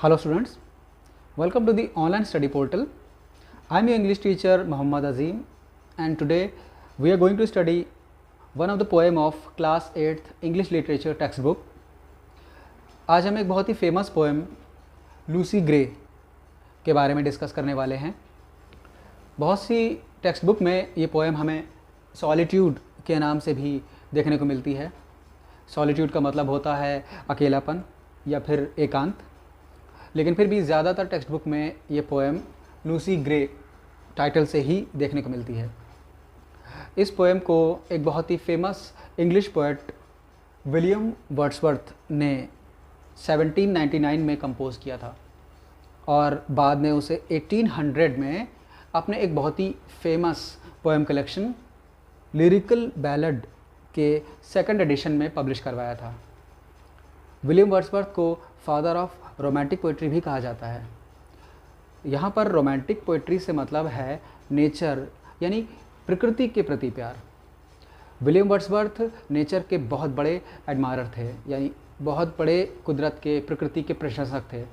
Hello students, welcome to the online study portal. I am your English teacher Muhammad Azim and today we are going to study one of the poem of class 8th English literature textbook. आज हम एक बहुत ही famous poem Lucy grey के बारे में discuss करने वाले हैं। बहुत सी टेक्स्ट बुक में ये पोएम हमें सॉलिट्यूड के नाम से भी देखने को मिलती है। सॉलिट्यूड का मतलब होता है अकेलापन या फिर एकांत, लेकिन फिर भी ज़्यादातर टेक्स्ट बुक में ये पोएम लूसी ग्रे टाइटल से ही देखने को मिलती है। इस पोएम को एक बहुत ही famous English poet William Wordsworth ने 1799 में कंपोज किया था और बाद में उसे 1800 में अपने एक बहुत ही famous poem collection lyrical ballad के सेकंड एडिशन में पब्लिश करवाया था। विलियम वर्ड्सवर्थ को फादर ऑफ रोमांटिक पोइट्री भी कहा जाता है। यहाँ पर रोमांटिक पोइट्री से मतलब है नेचर यानी प्रकृति के प्रति प्यार। विलियम वर्ड्सवर्थ नेचर के बहुत बड़े एडमायरर थे, यानी बहुत बड़े कुदरत के प्रकृति के प्रशंसक थे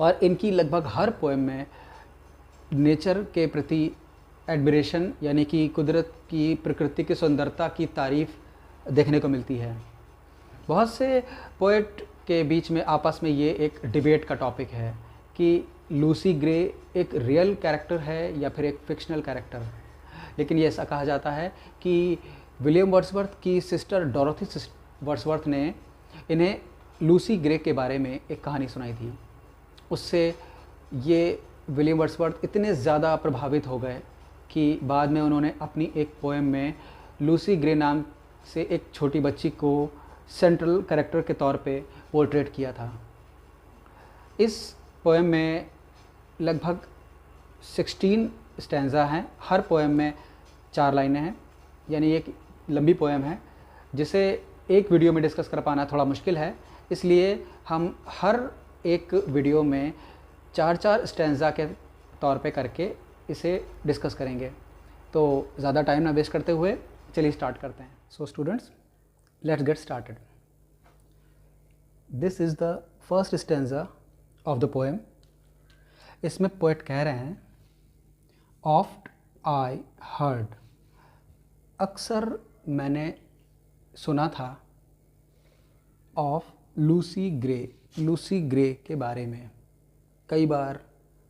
और इनकी लगभग हर पोएम में नेचर के प्रति एडमिरेशन यानी कि कुदरत की प्रकृति की सुंदरता की तारीफ़ देखने को मिलती है। बहुत से पोएट के बीच में आपस में ये एक डिबेट का टॉपिक है कि लूसी ग्रे एक रियल कैरेक्टर है या फिर एक फिक्शनल कैरेक्टर, लेकिन ये ऐसा कहा जाता है कि विलियम वर्ड्सवर्थ की सिस्टर डोरोथी वर्ड्सवर्थ ने इन्हें लूसी ग्रे के बारे में एक कहानी सुनाई थी। उससे ये विलियम वर्ड्सवर्थ इतने ज़्यादा प्रभावित हो गए कि बाद में उन्होंने अपनी एक पोएम में लूसी ग्रे नाम से एक छोटी बच्ची को सेंट्रल कैरेक्टर के तौर पे पोर्ट्रेट किया था। इस पोएम में लगभग 16 स्टैंजा हैं। हर पोएम में 4 लाइनें हैं, यानी एक लंबी पोएम है जिसे एक वीडियो में डिस्कस कर पाना थोड़ा मुश्किल है, इसलिए हम हर एक वीडियो में 4-4 स्टैंजा के तौर पे करके इसे डिस्कस करेंगे। तो ज़्यादा टाइम ना वेस्ट करते हुए चलिए स्टार्ट करते हैं। So students, let's get started. This is the first stanza of the poem. इसमें पोएट कह रहे हैं, Oft I heard, अक्सर मैंने सुना था, of Lucy grey, Lucy grey के बारे में। कई बार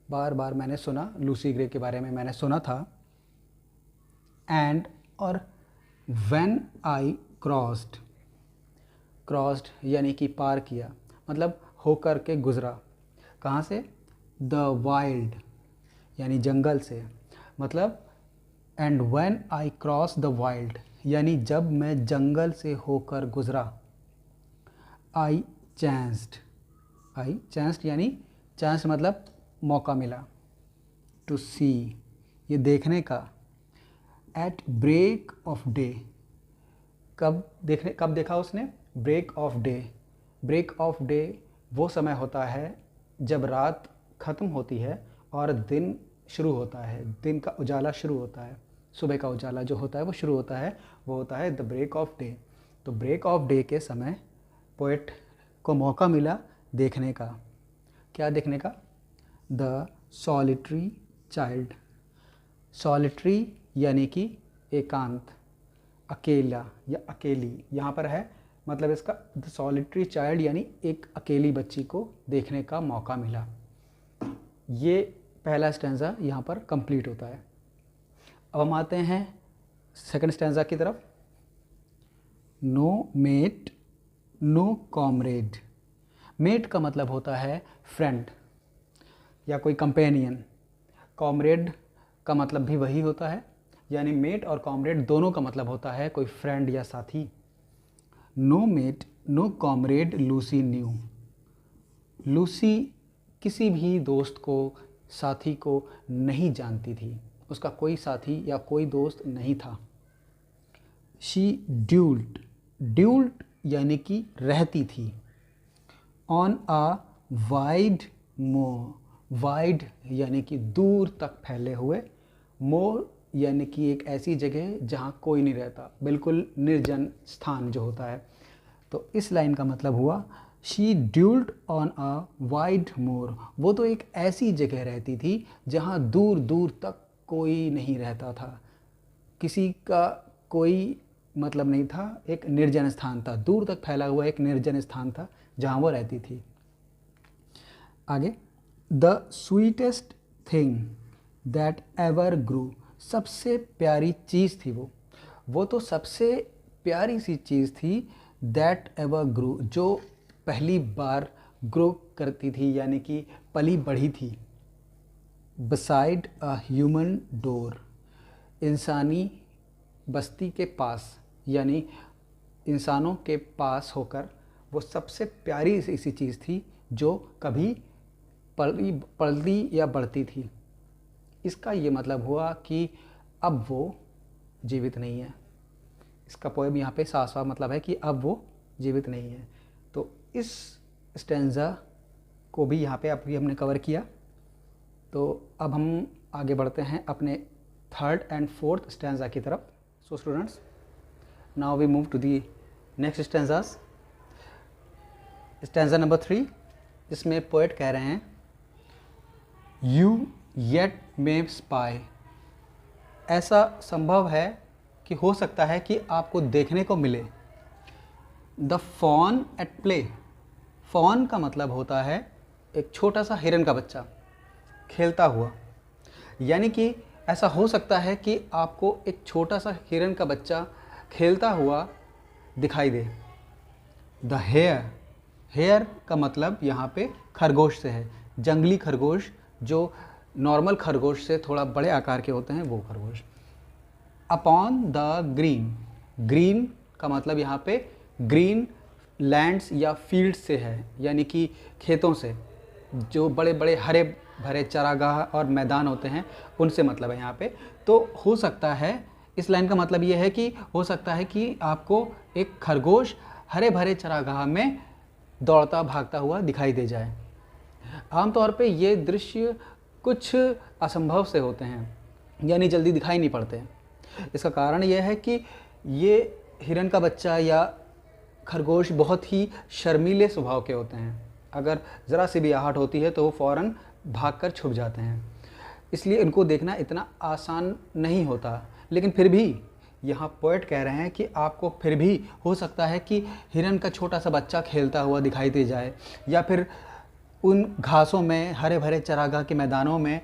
बार मैंने सुना, लूसी ग्रे के बारे में मैंने सुना था। And और when I क्रॉस्ड यानी कि पार किया, मतलब होकर के गुज़रा। कहाँ से? द वाइल्ड यानी जंगल से, मतलब and when I cross the wild यानी जब मैं जंगल से होकर गुज़रा। आई चांस्ड यानी चांस मतलब मौका मिला। टू सी ये देखने का। एट ब्रेक ऑफ डे कब देखा उसने? Break of day. Break of day वो समय होता है जब रात ख़त्म होती है और दिन शुरू होता है, दिन का उजाला शुरू होता है, सुबह का उजाला जो होता है वो शुरू होता है, वो होता है द ब्रेक ऑफ डे। तो ब्रेक ऑफ डे के समय पोएट को मौका मिला देखने का। क्या देखने का? The solitary child. सॉलिटरी यानी कि एकांत, अकेला या अकेली, यहाँ पर है मतलब इसका द सॉलिटरी चाइल्ड यानी एक अकेली बच्ची को देखने का मौका मिला। ये पहला स्टैंजा यहाँ पर कंप्लीट होता है। अब हम आते हैं सेकंड स्टैंजा की तरफ। No mate no comrade. Mate का मतलब होता है फ्रेंड या कोई कंपेनियन। कॉमरेड का मतलब भी वही होता है, यानी मेट और कॉमरेड दोनों का मतलब होता है कोई फ्रेंड या साथी। No mate no comrade Lucy knew. Lucy किसी भी दोस्त को, साथी को नहीं जानती थी, उसका कोई साथी या कोई दोस्त नहीं था। शी ड्यूल्ड यानी कि रहती थी। On a wide moor, wide यानी कि दूर तक फैले हुए, मोर यानी कि एक ऐसी जगह जहाँ कोई नहीं रहता, बिल्कुल निर्जन स्थान जो होता है। तो इस लाइन का मतलब हुआ शी ड्यूल्ड ऑन अ वाइड मोर, वो तो एक ऐसी जगह रहती थी जहाँ दूर दूर तक कोई नहीं रहता था, किसी का कोई मतलब नहीं था, एक निर्जन स्थान था, दूर तक फैला हुआ एक निर्जन स्थान था जहाँ वो रहती थी। आगे, the sweetest thing that ever grew, सबसे प्यारी चीज़ थी वो तो सबसे प्यारी सी चीज़ थी, दैट एवर ग्रू, जो पहली बार ग्रो करती थी, यानी कि पली बढ़ी थी। बिसाइड अ ह्यूमन डोर, इंसानी बस्ती के पास, यानी इंसानों के पास होकर वो सबसे प्यारी सी चीज़ थी जो कभी पलती या बढ़ती थी। इसका ये मतलब हुआ कि अब वो जीवित नहीं है। इसका पोएम यहाँ पे साफ साफ मतलब है कि अब वो जीवित नहीं है। तो इस स्टैंजा को भी यहाँ पे अभी हमने कवर किया। तो अब हम आगे बढ़ते हैं अपने थर्ड एंड फोर्थ स्टैंजा की तरफ। So students, now we move to the next stanzas. Stanza number 3, जिसमें पोएट कह रहे हैं, यू येट मे स्पाई, ऐसा संभव है कि हो सकता है कि आपको देखने को मिले। The fawn at play, fawn का मतलब होता है एक छोटा सा हिरन का बच्चा खेलता हुआ, यानी कि ऐसा हो सकता है कि आपको एक छोटा सा हिरन का बच्चा खेलता हुआ दिखाई दे। द हेयर, हेयर का मतलब यहाँ पे खरगोश से है, जंगली खरगोश जो नॉर्मल खरगोश से थोड़ा बड़े आकार के होते हैं, वो खरगोश। अपॉन द ग्रीन, ग्रीन का मतलब यहाँ पे ग्रीन लैंड्स या फील्ड्स से है, यानी कि खेतों से, जो बड़े बड़े हरे भरे चरागाह और मैदान होते हैं उनसे मतलब है यहाँ पे। तो हो सकता है, इस लाइन का मतलब ये है कि हो सकता है कि आपको एक खरगोश हरे भरे चरागाह में दौड़ता भागता हुआ दिखाई दे जाए। आमतौर पे ये दृश्य कुछ असंभव से होते हैं, यानी जल्दी दिखाई नहीं पड़ते। इसका कारण यह है कि ये हिरन का बच्चा या खरगोश बहुत ही शर्मीले स्वभाव के होते हैं। अगर ज़रा सी भी आहट होती है तो वो फ़ौरन भागकर छुप जाते हैं, इसलिए इनको देखना इतना आसान नहीं होता। लेकिन फिर भी यहाँ पोएट कह रहे हैं कि आपको फिर भी हो सकता है कि हिरन का छोटा सा बच्चा खेलता हुआ दिखाई दे जाए, या फिर उन घासों में, हरे भरे चरागाह के मैदानों में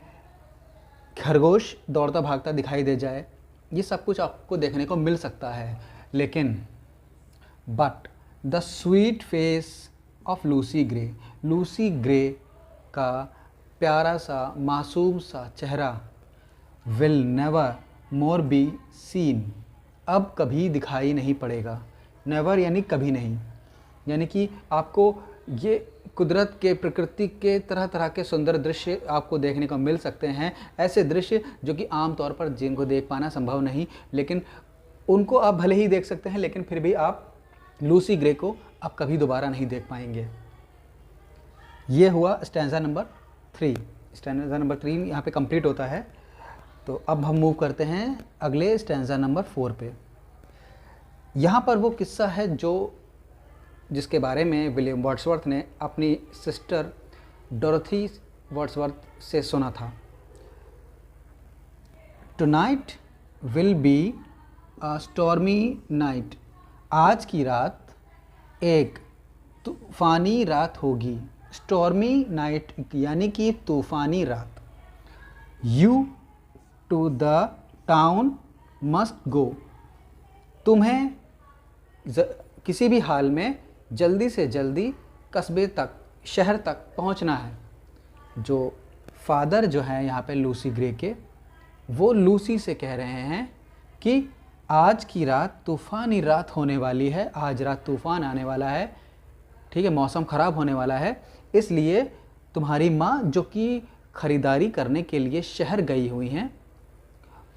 खरगोश दौड़ता भागता दिखाई दे जाए। ये सब कुछ आपको देखने को मिल सकता है। लेकिन but the sweet face of Lucy grey, Lucy grey का प्यारा सा मासूम सा चेहरा will never more be seen, अब कभी दिखाई नहीं पड़ेगा। नेवर यानी कभी नहीं, यानी कि आपको ये कुदरत के, प्रकृति के तरह तरह के सुंदर दृश्य आपको देखने को मिल सकते हैं, ऐसे दृश्य जो कि आम तौर पर जिनको देख पाना संभव नहीं, लेकिन उनको आप भले ही देख सकते हैं, लेकिन फिर भी आप लूसी ग्रे को आप कभी दोबारा नहीं देख पाएंगे। ये हुआ स्टैंजा नंबर 3। स्टैंजा नंबर 3 यहाँ पे कंप्लीट होता है। तो अब हम मूव करते हैं अगले स्टैंजा नंबर 4 पे। यहाँ पर वो किस्सा है जिसके बारे में विलियम वर्ड्सवर्थ ने अपनी सिस्टर डोरोथी वर्ड्सवर्थ से सुना था। Tonight will be a stormy night, आज की रात एक तूफ़ानी रात होगी। स्टॉर्मी नाइट यानी कि तूफ़ानी रात। You to the town must go, तुम्हें किसी भी हाल में जल्दी से जल्दी कस्बे तक, शहर तक पहुंचना है। जो फादर जो है यहाँ पे लूसी ग्रे के, वो लूसी से कह रहे हैं कि आज की रात तूफ़ानी रात होने वाली है, आज रात तूफ़ान आने वाला है, ठीक है, मौसम ख़राब होने वाला है, इसलिए तुम्हारी माँ जो कि ख़रीदारी करने के लिए शहर गई हुई हैं,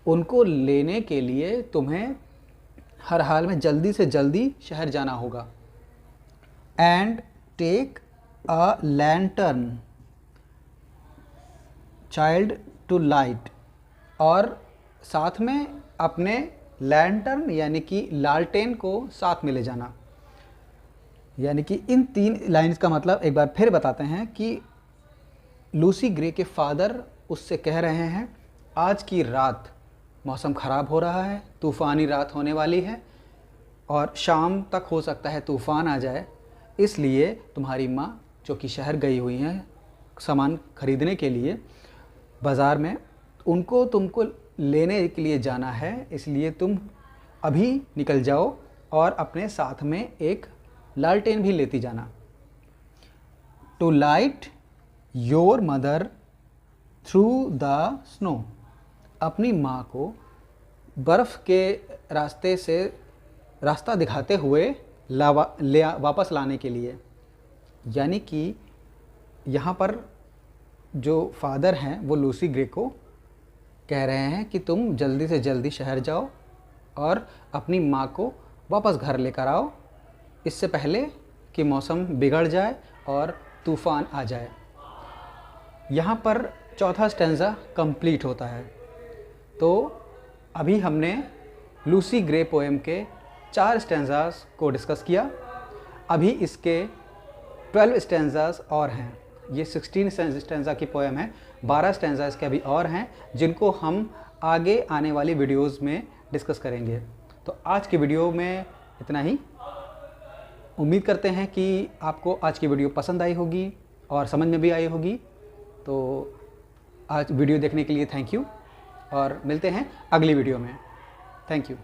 उनको लेने के लिए तुम्हें हर हाल में जल्दी से जल्दी शहर जाना होगा। And take a lantern child to light, और साथ में अपने लैंटर्न यानी कि लालटेन को साथ में ले जाना। यानी कि इन 3 लाइन्स का मतलब एक बार फिर बताते हैं कि लूसी ग्रे के फादर उससे कह रहे हैं आज की रात मौसम ख़राब हो रहा है, तूफ़ानी रात होने वाली है और शाम तक हो सकता है तूफ़ान आ जाए, इसलिए तुम्हारी माँ जो कि शहर गई हुई हैं सामान ख़रीदने के लिए बाज़ार में, उनको तुमको लेने के लिए जाना है, इसलिए तुम अभी निकल जाओ और अपने साथ में एक लालटेन भी लेती जाना। To light your mother through the snow, अपनी माँ को बर्फ़ के रास्ते से रास्ता दिखाते हुए वापस लाने के लिए। यानी कि यहाँ पर जो फादर हैं वो लूसी ग्रे को कह रहे हैं कि तुम जल्दी से जल्दी शहर जाओ और अपनी माँ को वापस घर लेकर आओ, इससे पहले कि मौसम बिगड़ जाए और तूफ़ान आ जाए। यहाँ पर चौथा स्टैंज़ा कंप्लीट होता है। तो अभी हमने लूसी ग्रे पोएम के 4 स्टैंज़ास को डिस्कस किया। अभी इसके 12 स्टैंज़ास और हैं। ये 16 स्टैंज़ा की पोएम है, 12 स्टैंज़ा इसके अभी और हैं जिनको हम आगे आने वाली वीडियोज़ में डिस्कस करेंगे। तो आज की वीडियो में इतना ही। उम्मीद करते हैं कि आपको आज की वीडियो पसंद आई होगी और समझ में भी आई होगी। तो आज वीडियो देखने के लिए थैंक यू और मिलते हैं अगली वीडियो में। Thank you.